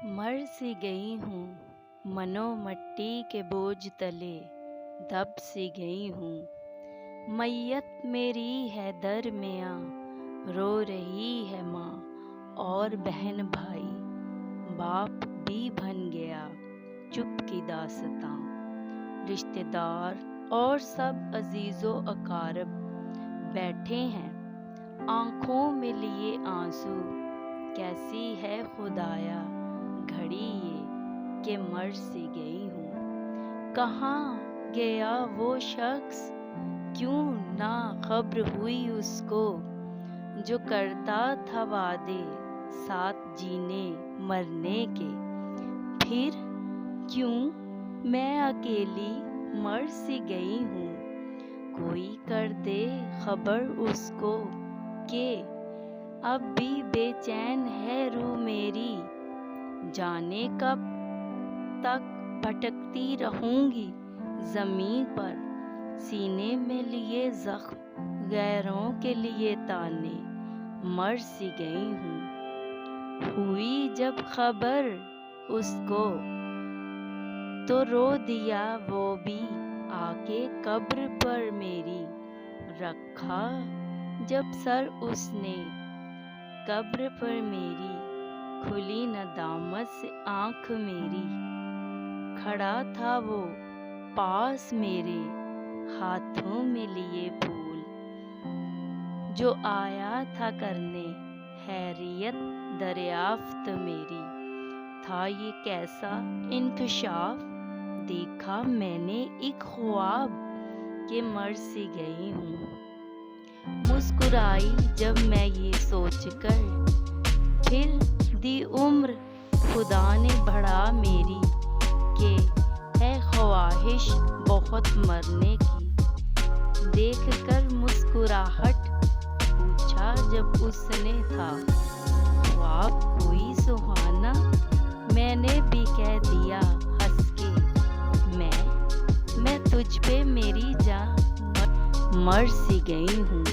मर सी गई हूँ मनो मट्टी के बोझ तले, दब सी गई हूँ। मैयत मेरी है दर में रो रही है माँ और बहन भाई, बाप भी बन गया चुप की दास्तां। रिश्तेदार और सब अजीज़ो अकारब बैठे हैं आँखों में लिए आंसू। कैसी है खुदाया घड़ी ये कि मर सी गई हूँ। कहाँ गया वो शख्स, क्यों ना खबर हुई उसको, जो करता था वादे साथ जीने मरने के। फिर क्यों मैं अकेली मर सी गई हूँ। कोई कर दे खबर उसको कि अब भी बेचैन है रूह मेरी। जाने कब तक भटकती रहूंगी ज़मीन पर, सीने में लिए ज़ख्म गैरों के लिए ताने। मर सी गई हूँ। हुई जब खबर उसको तो रो दिया वो भी आके कब्र पर मेरी। रखा जब सर उसने कब्र पर मेरी, खुली नदामत से आँख मेरी। खड़ा था वो पास मेरे हाथों में लिए फूल, जो आया था करने खैरियत दरियाफ्त मेरी। था ये कैसा इंकशाफ, देखा मैंने एक ख्वाब कि मर सी गई हूँ। मुस्कुराई जब मैं ये सोचकर, फिर दी उम्र खुदा ने बढ़ा मेरी, कि है ख्वाहिश बहुत मरने की। देख कर मुस्कुराहट पूछा जब उसने था, ख्वाब कोई सुहाना। मैंने भी कह दिया हंस के, मैं तुझ पे मेरी जान मर सी गई हूँ।